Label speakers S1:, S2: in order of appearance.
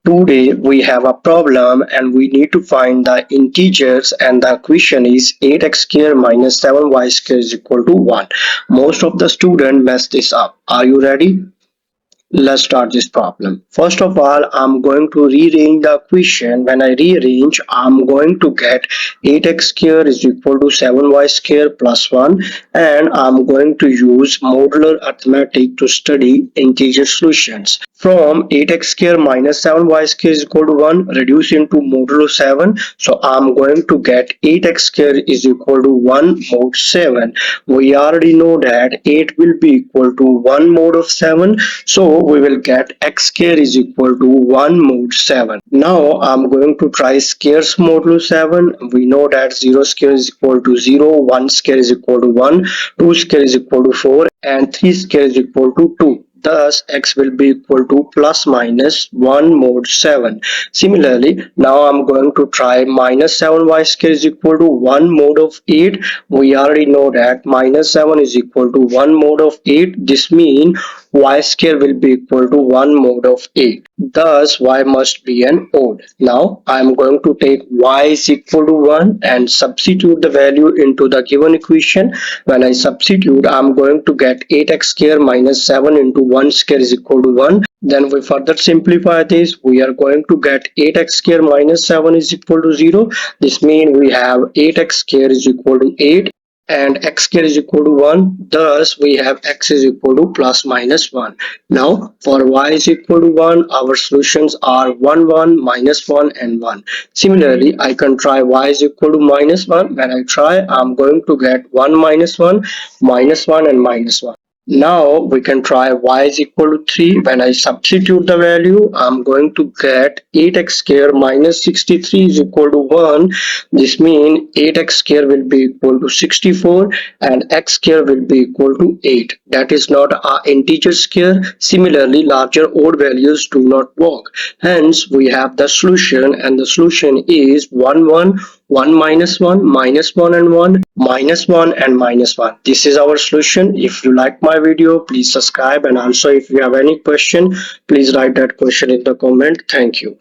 S1: Today we have a problem and we need to find the integers, and the equation is 8x square minus 7y square is equal to 1. Most of the students mess this up. Are you ready? Let's start this problem. First of all, I'm going to rearrange the equation. When I rearrange, I'm going to get 8x square is equal to 7y square plus 1, and I'm going to use modular arithmetic to study integer solutions. From 8x square minus 7y square is equal to 1, reduce into modulo 7. So I'm going to get 8x square is equal to 1 mod 7. We already know that 8 will be equal to 1 mod of 7. So we will get x square is equal to 1 mod 7. Now I'm going to try squares modulo 7. We know that 0 square is equal to 0, 1 square is equal to 1, 2 square is equal to 4, and 3 square is equal to 2. Thus, x will be equal to plus minus 1 mod 7. Similarly, now I'm going to try minus 7y square is equal to 1 mod of 8. We already know that minus 7 is equal to 1 mod of 8. This means y square will be equal to 1 mod of 8. Thus, y must be an odd. Now, I am going to take y is equal to 1 and substitute the value into the given equation. When I substitute, I am going to get 8x square minus 7 into 1 square is equal to 1. Then we further simplify this. We are going to get 8x square minus 7 is equal to 0. This means we have 8x square is equal to 8 and x square is equal to 1. Thus, we have x is equal to plus minus 1. Now, for y is equal to 1, our solutions are 1, 1, minus 1 and 1. Similarly, I can try y is equal to minus 1. When I try, I'm going to get 1 minus 1, minus 1 and minus 1. Now we can try y is equal to 3. When I substitute the value, I'm going to get 8x square minus 63 is equal to 1. This means 8x square will be equal to 64 and x square will be equal to 8. That is not an integer square. Similarly, larger odd values do not work. Hence, we have the solution, and the solution is 1, 1, 1 minus 1, minus 1 and 1, minus 1 and minus 1. This is our solution. If you like my video, please subscribe, and also if you have any question, please write that question in the comment. Thank you.